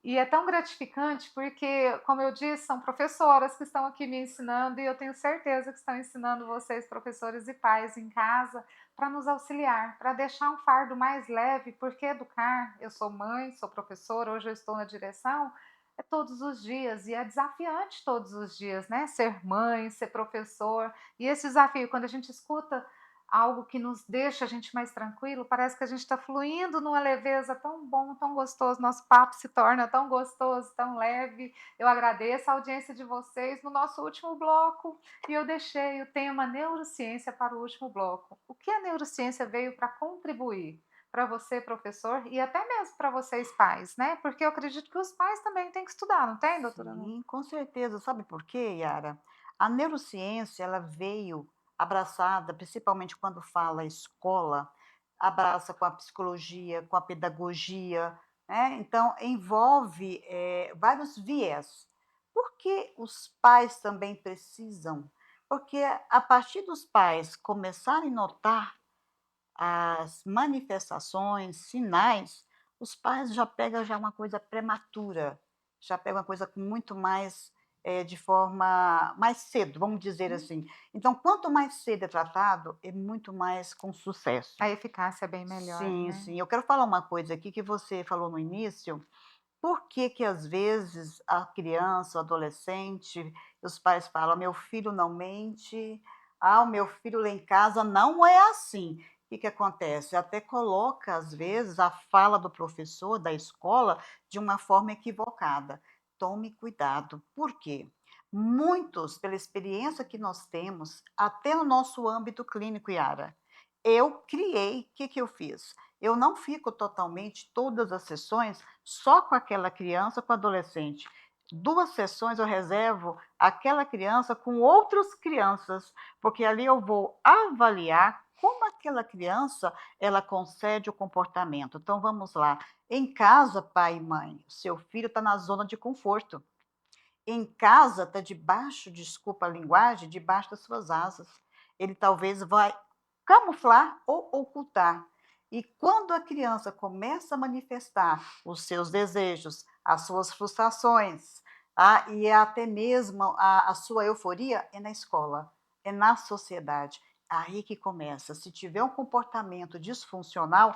E é tão gratificante porque, como eu disse, são professoras que estão aqui me ensinando e eu tenho certeza que estão ensinando vocês, professores e pais em casa, para nos auxiliar, para deixar um fardo mais leve, porque educar, eu sou mãe, sou professora, hoje eu estou na direção, é todos os dias e é desafiante todos os dias, né? Ser mãe, ser professor, e esse desafio, quando a gente escuta algo que nos deixa a gente mais tranquilo, parece que a gente está fluindo numa leveza tão bom, tão gostoso, nosso papo se torna tão gostoso, tão leve. Eu agradeço a audiência de vocês no nosso último bloco e eu deixei o tema neurociência para o último bloco. O que a neurociência veio para contribuir para você, professor, e até mesmo para vocês, pais, né? Porque eu acredito que os pais também têm que estudar, não tem, doutora? sim, com certeza. Sabe por quê, Yara? A neurociência, ela veio abraçada, principalmente quando fala escola, abraça com a psicologia, com a pedagogia, né? Então, envolve vários viés. Por que os pais também precisam? Porque a partir dos pais começarem a notar as manifestações, sinais, os pais já pegam já uma coisa prematura, já pegam uma coisa com muito mais, de forma mais cedo, vamos dizer assim. Então, quanto mais cedo é tratado, é muito mais com sucesso. A eficácia é bem melhor, Sim, né? sim. Eu quero falar uma coisa aqui que você falou no início, por que que às vezes a criança, o adolescente, os pais falam: "Meu filho não mente, o meu filho lá em casa não é assim". O que que acontece? Até coloca, às vezes, a fala do professor da escola de uma forma equivocada. Tome cuidado. Por quê? Muitos, pela experiência que nós temos, até no nosso âmbito clínico, Yara, eu criei, o que que eu fiz? Eu não fico totalmente todas as sessões só com aquela criança, com o adolescente. 2 sessões eu reservo aquela criança com outras crianças, porque ali eu vou avaliar como aquela criança ela concede o comportamento. Então vamos lá. Em casa, pai e mãe, seu filho está na zona de conforto. Em casa está debaixo, desculpa a linguagem, debaixo das suas asas. Ele talvez vai camuflar ou ocultar. E quando a criança começa a manifestar os seus desejos, as suas frustrações, e até mesmo a sua euforia, é na escola, é na sociedade. Aí que começa. Se tiver um comportamento disfuncional,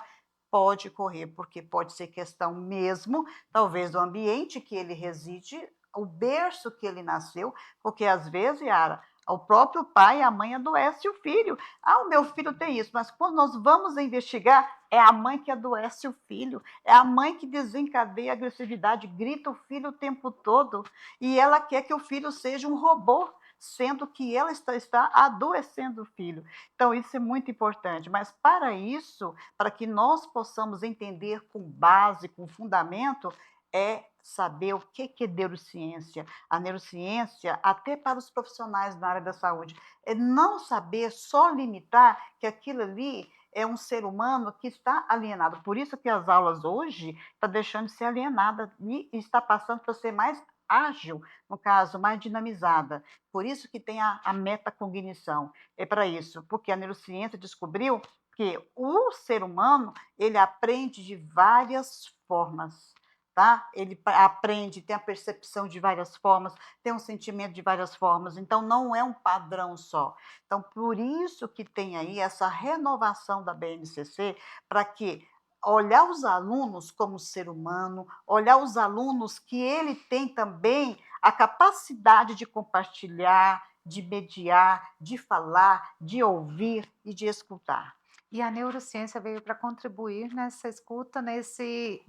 pode correr, porque pode ser questão mesmo, talvez, do ambiente que ele reside, o berço que ele nasceu, porque às vezes, Yara, o próprio pai e a mãe adoece o filho. O meu filho tem isso, mas quando nós vamos investigar, é a mãe que adoece o filho, é a mãe que desencadeia a agressividade, grita o filho o tempo todo, e ela quer que o filho seja um robô, sendo que ela está adoecendo o filho. Então, isso é muito importante, mas para isso, para que nós possamos entender com base, com fundamento, é saber o que é neurociência. A neurociência, até para os profissionais da área da saúde, é não saber só limitar que aquilo ali é um ser humano que está alienado. Por isso que as aulas hoje estão deixando de ser alienada e está passando para ser mais ágil, no caso, mais dinamizada. Por isso que tem a metacognição. É para isso, porque a neurociência descobriu que o ser humano, ele aprende de várias formas. Tá? Ele aprende, tem a percepção de várias formas, tem um sentimento de várias formas, então não é um padrão só. Então, por isso que tem aí essa renovação da BNCC, para que olhar os alunos como ser humano, olhar os alunos que ele tem também a capacidade de compartilhar, de mediar, de falar, de ouvir e de escutar. E a neurociência veio para contribuir nessa escuta, nesse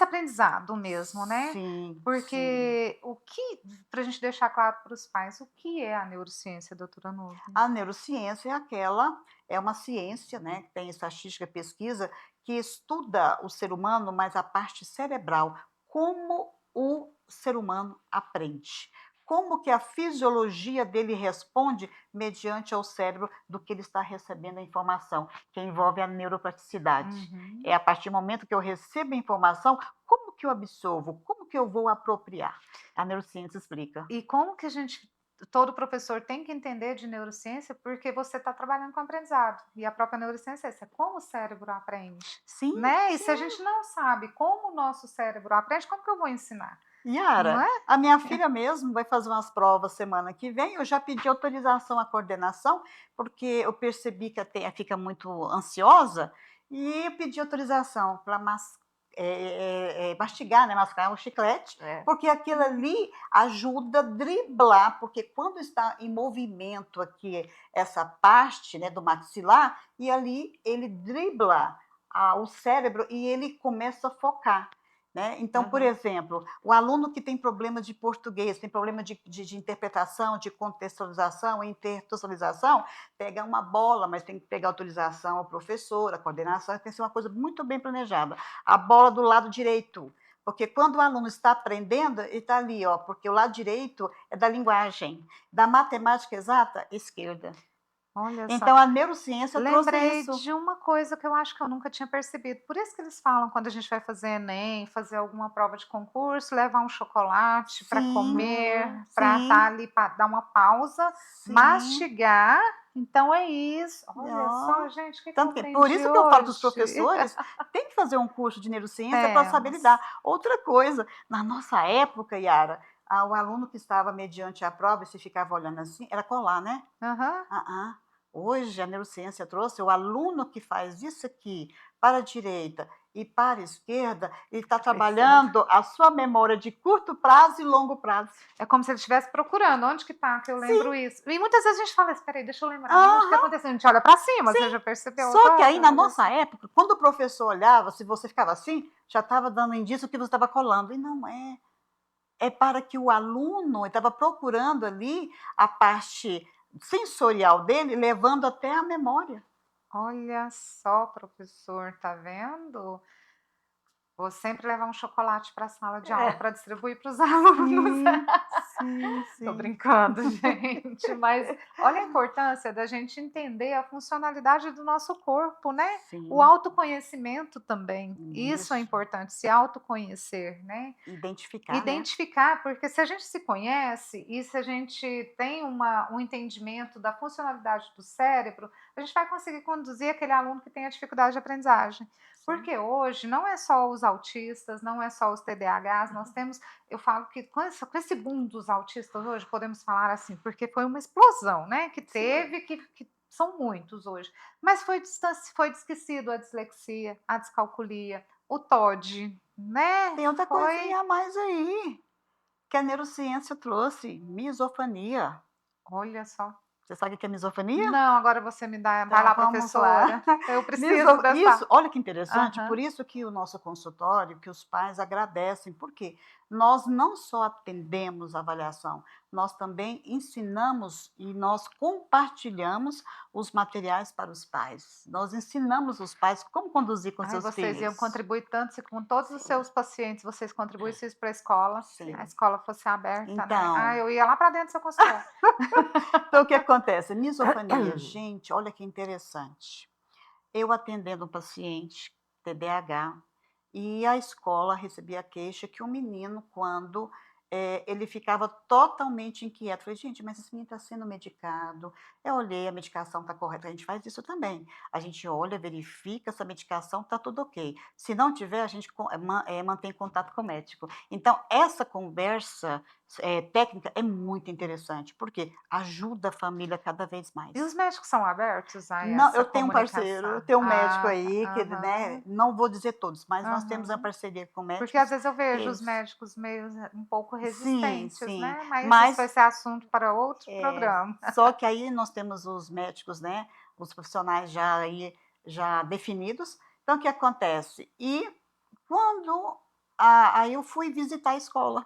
aprendizado mesmo, né? Sim. Porque o que, para a gente deixar claro para os pais, o que é a neurociência, doutora Nubia? A neurociência é uma ciência, né, que tem estatística, pesquisa, que estuda o ser humano, mas a parte cerebral, como o ser humano aprende. Como que a fisiologia dele responde mediante ao cérebro do que ele está recebendo a informação, que envolve a neuroplasticidade. É a partir do momento que eu recebo a informação, como que eu absorvo, como que eu vou apropriar? A neurociência explica. E como que todo professor tem que entender de neurociência, porque você está trabalhando com aprendizado, e a própria neurociência é como o cérebro aprende. Sim, né? E sim. se a gente não sabe como o nosso cérebro aprende, como que eu vou ensinar? Yara, Não é? a minha filha mesmo vai fazer umas provas semana que vem, eu já pedi autorização à coordenação, porque eu percebi que ela fica muito ansiosa, e eu pedi autorização para mastigar, né, mascar um chiclete, porque aquilo ali ajuda a driblar, porque quando está em movimento aqui essa parte, né, do maxilar, e ali ele dribla o cérebro e ele começa a focar. Né? Então, por exemplo, o aluno que tem problema de português, tem problema de interpretação, de contextualização, intertextualização, pega uma bola, mas tem que pegar autorização ao professor, a coordenação, tem que ser uma coisa muito bem planejada. A bola do lado direito, porque quando o aluno está aprendendo, ele está ali, ó, porque o lado direito é da linguagem, da matemática exata, esquerda. Olha então, só. A neurociência trouxe isso. Lembrei de uma coisa que eu acho que eu nunca tinha percebido. Por isso que eles falam, quando a gente vai fazer Enem, fazer alguma prova de concurso, levar um chocolate para comer, para estar ali, para dar uma pausa, mastigar. Então, é isso. Olha só, gente, que Tanto que, por isso que eu falo para os professores, tem que fazer um curso de neurociência para saber lidar. Outra coisa, na nossa época, Yara, o aluno que estava mediante a prova e se ficava olhando assim, era colar, né? Hoje a neurociência trouxe o aluno que faz isso aqui para a direita e para a esquerda, ele está trabalhando a sua memória de curto prazo e longo prazo. É como se ele estivesse procurando onde que está, que eu lembro isso. E muitas vezes a gente fala, espera aí, deixa eu lembrar, onde que aconteceu? A gente olha para cima, você já percebeu? Só que aí, na nossa época, quando o professor olhava, se você ficava assim, já estava dando indício que você estava colando. E não é. É para que o aluno estava procurando ali a parte sensorial dele, levando até a memória. Olha só, professor, tá vendo? Vou sempre levar um chocolate para a sala de aula para distribuir para os alunos. Tô brincando, gente, mas olha a importância da gente entender a funcionalidade do nosso corpo, né? O autoconhecimento também, isso é importante, se autoconhecer, né? Identificar, né? Identificar, porque se a gente se conhece e se a gente tem um entendimento da funcionalidade do cérebro, a gente vai conseguir conduzir aquele aluno que tem a dificuldade de aprendizagem. Porque hoje não é só os autistas, não é só os TDAHs, nós temos, eu falo que com esse boom dos autistas hoje, podemos falar assim, porque foi uma explosão, né, que teve, que são muitos hoje, mas foi esquecido a dislexia, a descalculia, o TOD, né? Tem outra coisinha a mais aí, que a neurociência trouxe, misofania. Olha só. Você sabe o que é misofania? Não, agora você me dá, vai lá, vamos professora. lá. Eu preciso dessa. Isso, olha que interessante, por isso que o nosso consultório, que os pais agradecem, porque nós não só atendemos a avaliação, nós também ensinamos e nós compartilhamos os materiais para os pais. Nós ensinamos os pais como conduzir com seus vocês filhos. iam contribuir tanto, se com todos os seus pacientes vocês contribuíssem isso para a escola, se a escola fosse aberta, Então, né? Eu ia lá para dentro do seu consultório. Então, o que acontece? Misofania, gente, olha que interessante. Eu atendendo um paciente, TDAH, e a escola recebia a queixa que o menino, quando ele ficava totalmente inquieto. Falei, gente, mas esse menino está sendo medicado. Eu olhei, a medicação está correta. A gente faz isso também. A gente olha, verifica se a medicação está tudo ok. Se não tiver, a gente mantém contato com o médico. Então, essa conversa técnica é muito interessante, porque ajuda a família cada vez mais. E os médicos são abertos a Não, essa eu tenho um parceiro, eu tenho um médico aí, que ele, né, não vou dizer todos, mas nós temos uma parceria com médicos. Porque às vezes eu vejo os médicos meio um pouco resistentes, sim, né? Mas isso vai ser assunto para outro programa. Só que aí nós temos os médicos, né, os profissionais já definidos. Então, o que acontece? E quando aí eu fui visitar a escola.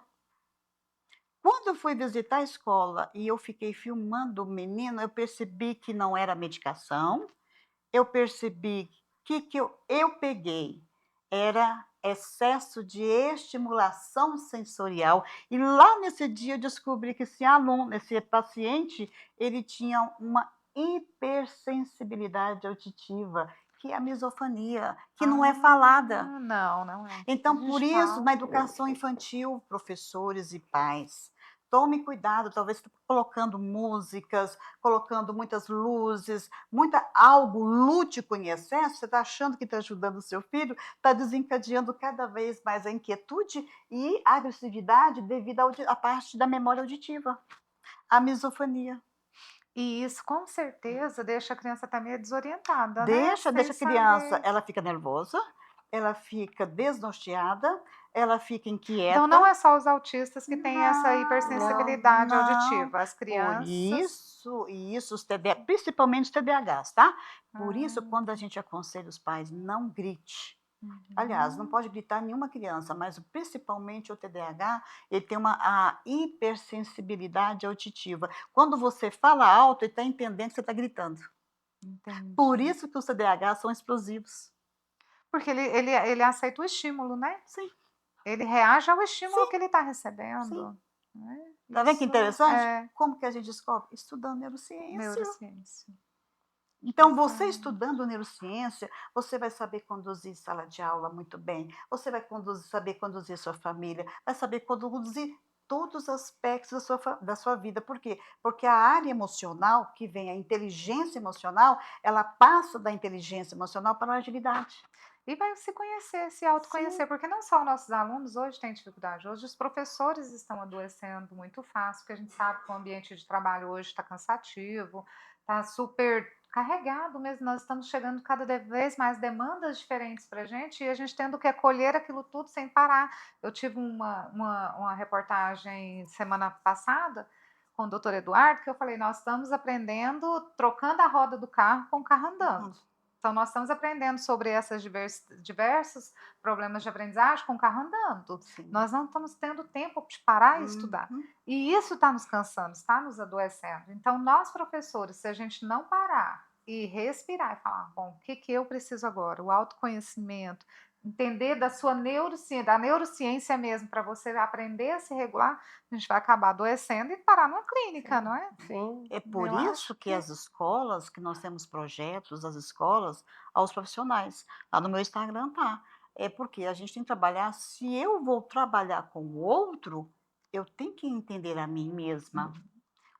Quando eu fui visitar a escola e eu fiquei filmando o menino, eu percebi que não era medicação, eu percebi que eu peguei era excesso de estimulação sensorial. E lá nesse dia eu descobri que esse paciente, ele tinha uma hipersensibilidade auditiva, que é a misofania, que não é falada. Não é. Então, por isso, na educação infantil, professores e pais, tome cuidado, talvez colocando músicas, colocando muitas luzes, algo lúdico em excesso, você está achando que está ajudando o seu filho, está desencadeando cada vez mais a inquietude e a agressividade devido à parte da memória auditiva, a misofonia. E isso, com certeza, deixa a criança também desorientada, Deixa né? a criança, ela fica nervosa, ela fica desnorteada, ela fica inquieta. Então, não é só os autistas que têm essa hipersensibilidade auditiva, as crianças. Por isso, principalmente os TDAHs, tá? Por isso, quando a gente aconselha os pais, não grite. Aliás, não pode gritar nenhuma criança, mas principalmente o TDAH, ele tem a hipersensibilidade auditiva. Quando você fala alto, ele está entendendo que você está gritando. Entendi. Por isso que os TDAH são explosivos. Porque ele aceita o estímulo, né? Sim. Ele reage ao estímulo que ele está recebendo. Né? Tá vendo que interessante? Como que a gente descobre? Estudando neurociência. Neurociência. Então, você estudando neurociência, você vai saber conduzir sala de aula muito bem, você vai saber conduzir sua família, vai saber conduzir todos os aspectos da sua vida. Por quê? Porque a área emocional, que vem a inteligência emocional, ela passa da inteligência emocional para a agilidade. E vai se conhecer, se autoconhecer, porque não só os nossos alunos hoje têm dificuldade, hoje os professores estão adoecendo muito fácil, porque a gente sabe que o ambiente de trabalho hoje está cansativo, está super carregado mesmo, nós estamos chegando cada vez mais demandas diferentes para a gente e a gente tendo que acolher aquilo tudo sem parar. Eu tive uma reportagem semana passada com o doutor Eduardo, que eu falei, nós estamos aprendendo, trocando a roda do carro com o carro andando. Então, nós estamos aprendendo sobre esses diversos problemas de aprendizagem com o carro andando. Nós não estamos tendo tempo de parar e estudar. E isso está nos cansando, está nos adoecendo. Então, nós professores, se a gente não parar e respirar e falar, bom, o que eu preciso agora? O autoconhecimento, entender da sua neurociência, da neurociência mesmo, para você aprender a se regular, a gente vai acabar adoecendo e parar numa clínica, não é? Sim. É por Eu isso acho que que as escolas, que nós temos projetos das escolas aos profissionais. Lá no meu Instagram tá. É porque a gente tem que trabalhar, se eu vou trabalhar com o outro, eu tenho que entender a mim mesma.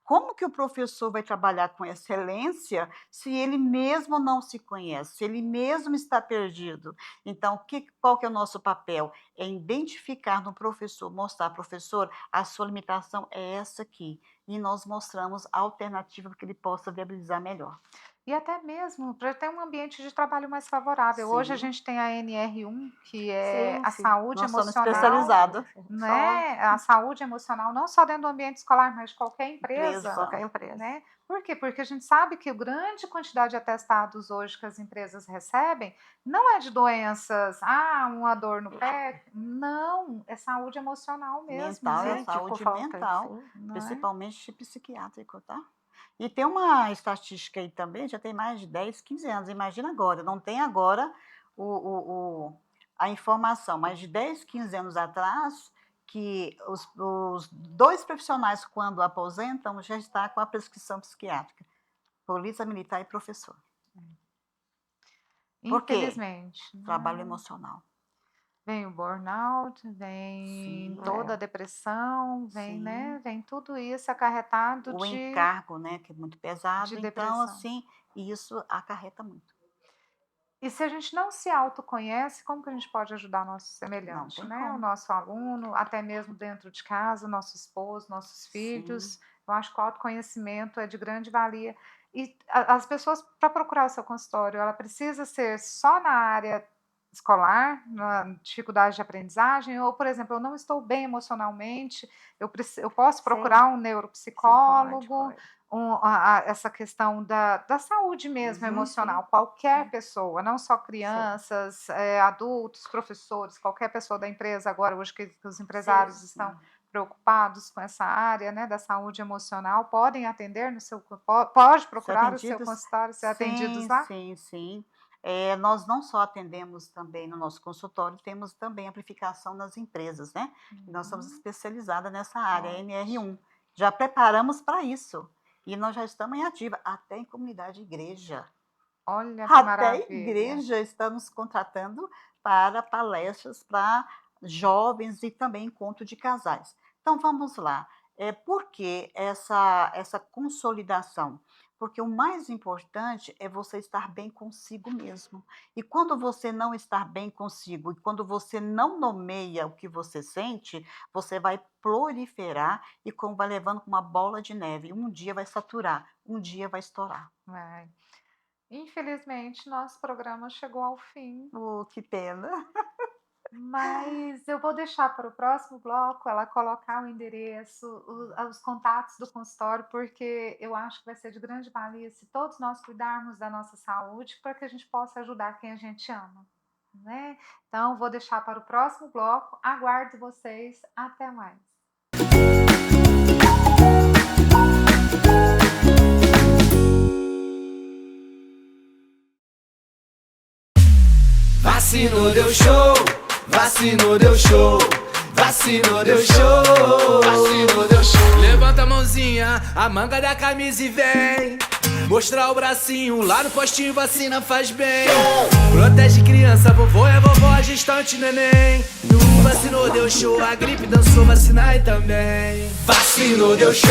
Como que o professor vai trabalhar com excelência se ele mesmo não se conhece, se ele mesmo está perdido? Então, qual que é o nosso papel? É identificar no professor, mostrar, professor, a sua limitação é essa aqui. E nós mostramos a alternativa para que ele possa viabilizar melhor. E até mesmo para ter um ambiente de trabalho mais favorável. Hoje a Sim. gente tem a NR1, que é Sim, a sim. saúde Nós somos emocional, especializados. né? A saúde emocional, não só dentro do ambiente escolar, mas de qualquer Empresa. empresa, Qualquer empresa. né? Por quê? Porque a gente sabe que a grande quantidade de atestados hoje que as empresas recebem não é de doenças, uma dor no pé, não, é saúde emocional mesmo, Mental, é né? saúde falta, mental, sim. Não é? principalmente psiquiátrico, tá? E tem uma estatística aí também, já tem mais de 10, 15 anos, imagina agora, não tem agora a informação, mas de 10, 15 anos atrás, que os 2 profissionais, quando aposentam, já está com a prescrição psiquiátrica, polícia militar e professor. Por quê? Infelizmente. Trabalho emocional. Vem o burnout, vem Sim. toda a depressão, vem, Sim. né, vem tudo isso acarretado O de encargo, né, que é muito pesado, então, depressão. assim, isso acarreta muito. E se a gente não se autoconhece, como que a gente pode ajudar o nosso Não semelhante, tem né? O como. nosso aluno, até mesmo dentro de casa, nosso esposo, nossos filhos. Eu acho que o autoconhecimento é de grande valia. E as pessoas, para procurar o seu consultório, ela precisa ser só na área escolar, na dificuldade de aprendizagem, ou, por exemplo, eu não estou bem emocionalmente, eu posso procurar um neuropsicólogo, essa questão da saúde mesmo emocional, qualquer pessoa, não só crianças, adultos, professores, qualquer pessoa da empresa agora, hoje que os empresários estão preocupados com essa área, né, da saúde emocional, podem atender no seu, pode procurar o seu consultório, ser atendidos lá? Sim, sim. Nós não só atendemos também no nosso consultório, temos também amplificação nas empresas, né? Nós somos especializadas nessa área, NR1. Já preparamos para isso. E nós já estamos em ativa, até em comunidade igreja. Olha que Até maravilha. igreja estamos contratando para palestras para jovens e também encontro de casais. Então vamos lá. Por que essa consolidação? Porque o mais importante é você estar bem consigo mesmo. E quando você não está bem consigo, e quando você não nomeia o que você sente, você vai proliferar e vai levando com uma bola de neve. Um dia vai saturar, um dia vai estourar. Infelizmente, nosso programa chegou ao fim. Que pena. Mas eu vou deixar para o próximo bloco ela colocar o endereço, os contatos do consultório, porque eu acho que vai ser de grande valia se todos nós cuidarmos da nossa saúde para que a gente possa ajudar quem a gente ama, né? Então, vou deixar para o próximo bloco. Aguardo vocês. Até mais. Vacinou, deu show, vacinou, deu show, vacinou, deu show, vacinou, deu show. Levanta a mãozinha, a manga da camisa e vem mostrar o bracinho, lá no postinho vacina faz bem. Protege criança, vovô é vovó, gestante, neném. No vacinou, deu show, a gripe dançou, vacinar também. Vacinou, deu show,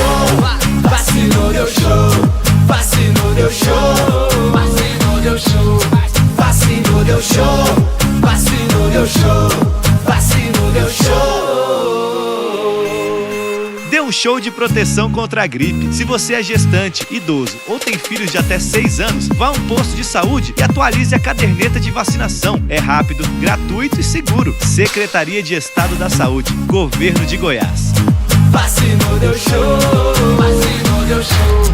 vacinou, deu show, vacinou, deu show, vacinou, deu show. Vacinou, deu show, vacinou, deu show, vacinou, deu show. Dê um show de proteção contra a gripe. Se você é gestante, idoso ou tem filhos de até 6 anos, vá a um posto de saúde e atualize a caderneta de vacinação. É rápido, gratuito e seguro. Secretaria de Estado da Saúde, Governo de Goiás. Vacinou, deu show, vacinou, deu show,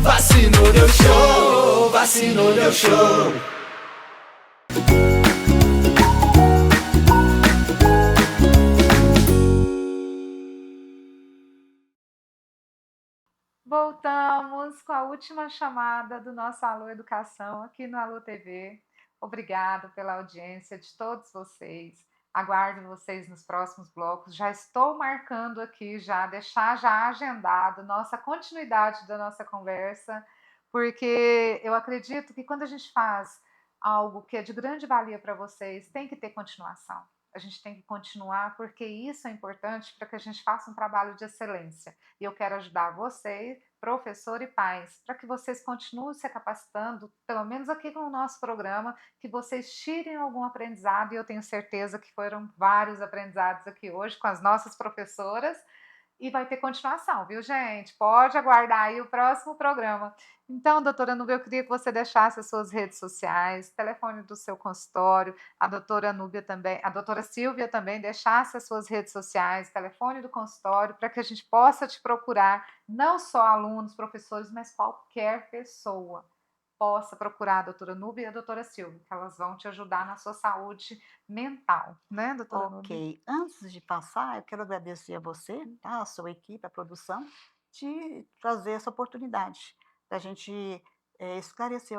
vacinou, deu show, vacinou, deu show. Voltamos com a última chamada do nosso Alô Educação aqui no Alô TV. Obrigada pela audiência de todos vocês. Aguardo vocês nos próximos blocos. Já estou marcando aqui, deixar já agendado nossa continuidade da nossa conversa, porque eu acredito que quando a gente faz algo que é de grande valia para vocês, tem que ter continuação. A gente tem que continuar, porque isso é importante para que a gente faça um trabalho de excelência. E eu quero ajudar vocês, professor e pais, para que vocês continuem se capacitando, pelo menos aqui com o nosso programa, que vocês tirem algum aprendizado, e eu tenho certeza que foram vários aprendizados aqui hoje com as nossas professoras, e vai ter continuação, viu, gente? Pode aguardar aí o próximo programa. Então, doutora Núbia, eu queria que você deixasse as suas redes sociais, telefone do seu consultório, a doutora Núbia também, a doutora Silvia também deixasse as suas redes sociais, telefone do consultório, para que a gente possa te procurar, não só alunos, professores, mas qualquer pessoa possa procurar a doutora Núbia e a doutora Silvia, que elas vão te ajudar na sua saúde mental, né, doutora Núbia? Ok. Antes de passar, eu quero agradecer a você, tá, a sua equipe, a produção, de trazer essa oportunidade da gente esclarecer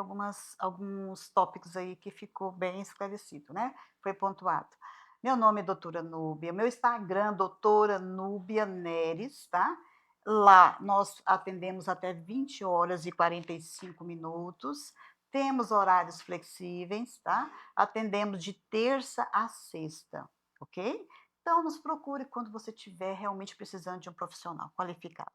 alguns tópicos aí que ficou bem esclarecido, né? Foi pontuado. Meu nome é doutora Núbia, meu Instagram, doutora Núbia Neres, tá? Lá nós atendemos até 20 horas e 45 minutos, temos horários flexíveis, tá? Atendemos de terça a sexta, ok? Então, nos procure quando você estiver realmente precisando de um profissional qualificado.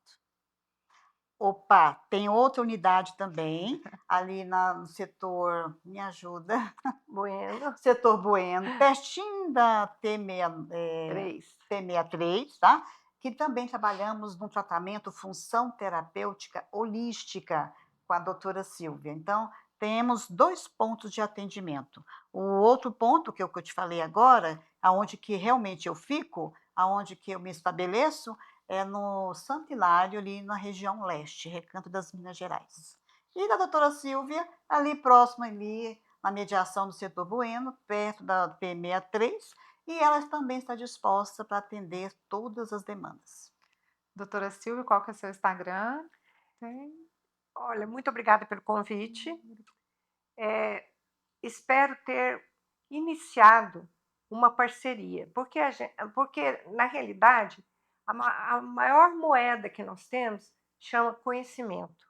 Opa, tem outra unidade também, ali no setor, me ajuda, Bueno. setor Bueno, pertinho da T63, tá? Que também trabalhamos no tratamento função terapêutica holística com a doutora Silvia. Então, temos 2 pontos de atendimento. O outro ponto, que é o que eu te falei agora, aonde que realmente eu fico, aonde que eu me estabeleço, é no Santo Hilário, ali na região leste, Recanto das Minas Gerais. E da doutora Silvia, ali próximo, ali, na mediação do setor Bueno, perto da P63, e ela também está disposta para atender todas as demandas. Doutora Silvia, qual que é o seu Instagram? Olha, muito obrigada pelo convite. Espero ter iniciado uma parceria, porque na realidade, a maior moeda que nós temos chama conhecimento.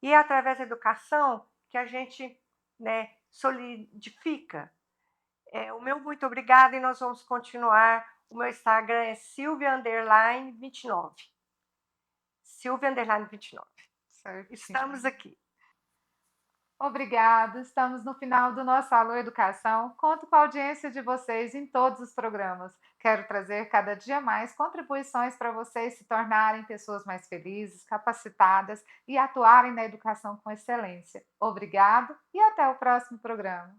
E é através da educação que a gente, né, solidifica. O meu muito obrigada, e nós vamos continuar. O meu Instagram é Silvia_29. Silvia_29. Certo. Estamos aqui. Obrigada, estamos no final do nosso Alô Educação. Conto com a audiência de vocês em todos os programas. Quero trazer cada dia mais contribuições para vocês se tornarem pessoas mais felizes, capacitadas e atuarem na educação com excelência. Obrigado e até o próximo programa.